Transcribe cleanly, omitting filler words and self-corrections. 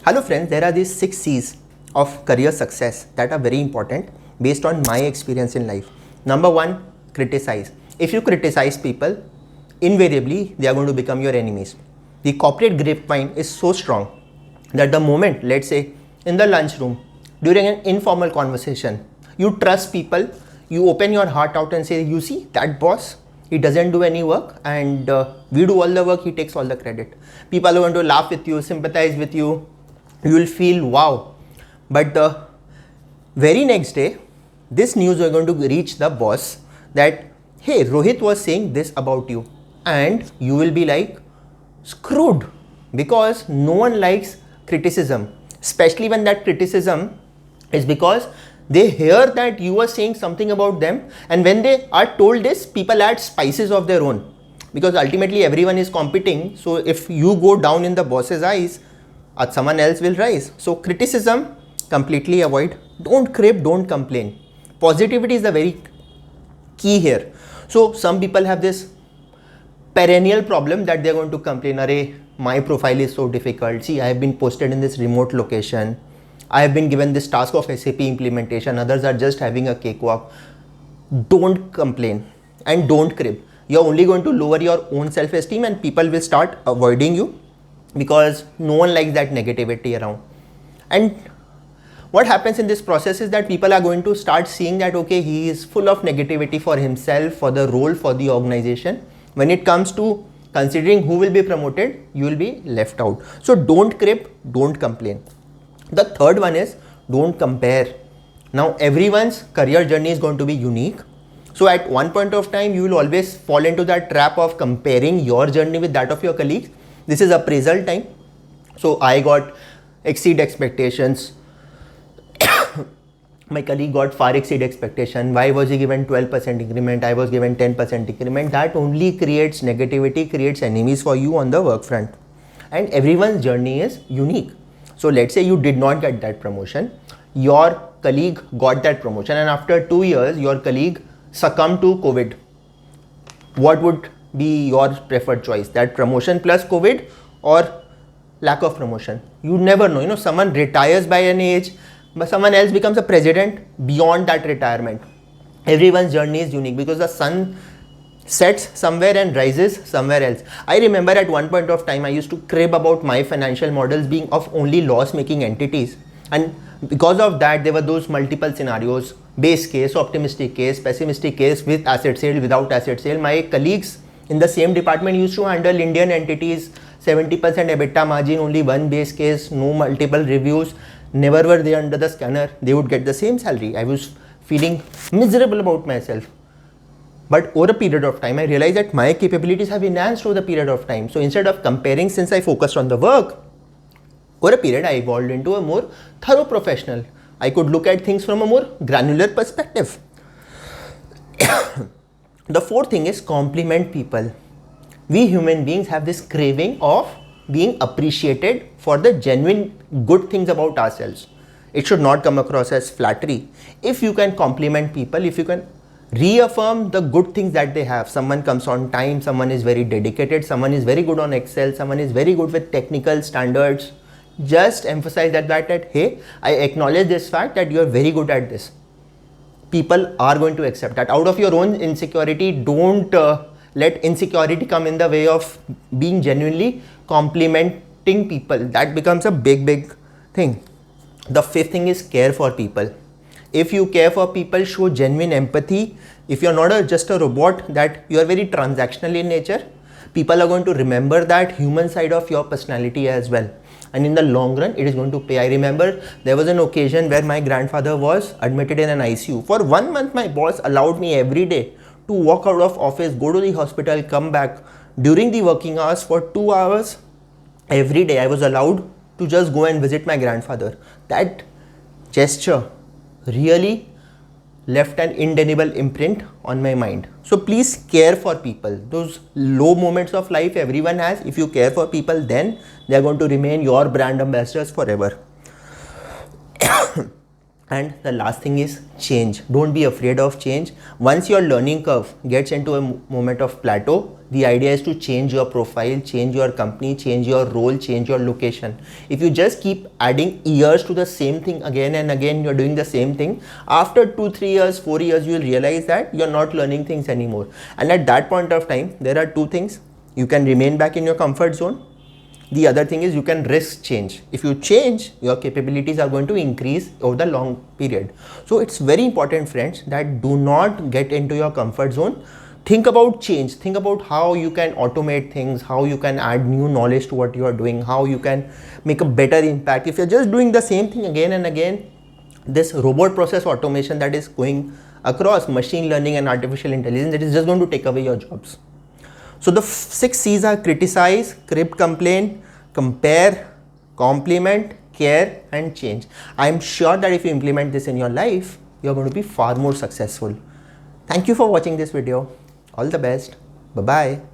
Hello friends, there are these 6 C's of career success that are very important based on my experience in life. Number 1, criticize. If you criticize people, invariably they are going to become your enemies. The corporate grapevine is so strong that the moment, let's say in the lunchroom, during an informal conversation, you trust people, you open your heart out and say, you see that boss, he doesn't do any work and we do all the work, he takes all the credit. People are going to laugh with you, sympathize with you, you will feel wow. But the very next day, this news is going to reach the boss that, hey, Rohit was saying this about you, and you will be like screwed, because no one likes criticism, especially when that criticism is because they hear that you are saying something about them, and when they are told this, people add spices of their own, because ultimately everyone is competing. So if you go down in the boss's eyes, someone else will rise. So criticism, completely avoid. Don't crib, don't complain. Positivity is the very key here. So some people have this perennial problem that they're going to complain, array, my profile is so difficult. See, I have been posted in this remote location. I have been given this task of SAP implementation. Others are just having a cakewalk. Don't complain and don't crib. You're only going to lower your own self-esteem and people will start avoiding you, because no one likes that negativity around. And what happens in this process is that people are going to start seeing that, okay, he is full of negativity for himself, for the role, for the organization. When it comes to considering who will be promoted, you will be left out. So don't crib, don't complain. The third one is don't compare. Now everyone's career journey is going to be unique. So at one point of time, you will always fall into that trap of comparing your journey with that of your colleagues. This is appraisal time. So I got exceed expectations. My colleague got far exceed expectation. Why was he given 12% increment? I was given 10% increment. That only creates negativity, creates enemies for you on the work front. And everyone's journey is unique. So let's say you did not get that promotion. Your colleague got that promotion, and after 2 years, your colleague succumbed to COVID. What would be your preferred choice? That promotion plus COVID or lack of promotion? You never know. Someone retires by an age, but someone else becomes a president beyond that retirement. Everyone's journey is unique, because the sun sets somewhere and rises somewhere else. I remember at one point of time, I used to crib about my financial models being of only loss-making entities. And because of that, there were those multiple scenarios: base case, optimistic case, pessimistic case, with asset sale, without asset sale. My colleagues in the same department used to handle Indian entities, 70% EBITDA margin, only one base case, no multiple reviews, never were they under the scanner. They would get the same salary. I was feeling miserable about myself. But over a period of time, I realized that my capabilities have enhanced over the period of time. So instead of comparing, since I focused on the work, over a period, I evolved into a more thorough professional. I could look at things from a more granular perspective. The fourth thing is compliment people. We human beings have this craving of being appreciated for the genuine good things about ourselves. It should not come across as flattery. If you can compliment people, if you can reaffirm the good things that they have, someone comes on time, someone is very dedicated, someone is very good on Excel, someone is very good with technical standards, just emphasize that hey, I acknowledge this fact that you are very good at this. People are going to accept that. Out of your own insecurity, don't let insecurity come in the way of being genuinely complimenting people. That becomes a big thing. The fifth thing is care for people. If you care for people, show genuine empathy. If you're not just a robot, that you are very transactional in nature, people are going to remember that human side of your personality as well. And in the long run, it is going to pay. I remember there was an occasion where my grandfather was admitted in an ICU. For 1 month, my boss allowed me every day to walk out of office, go to the hospital, come back. During the working hours for 2 hours, every day I was allowed to just go and visit my grandfather. That gesture really left an indelible imprint on my mind. So please care for people. Those low moments of life everyone has. If you care for people, then they are going to remain your brand ambassadors forever. And the last thing is change. Don't be afraid of change. Once your learning curve gets into a moment of plateau, the idea is to change your profile, change your company, change your role, change your location. If you just keep adding years to the same thing again and again, you're doing the same thing, after 2-3 years, 4 years, you will realize that you're not learning things anymore. And at that point of time, there are two things. You can remain back in your comfort zone. The other thing is you can risk change. If you change, your capabilities are going to increase over the long period. So it's very important, friends, that do not get into your comfort zone. Think about change. Think about how you can automate things, how you can add new knowledge to what you are doing, how you can make a better impact. If you're just doing the same thing again and again, this robot process automation that is going across machine learning and artificial intelligence, it is just going to take away your jobs. So the 6 C's are criticize, crypt, complain, compare, complement, care, and change. I am sure that if you implement this in your life, you're going to be far more successful. Thank you for watching this video. All the best. Bye-bye.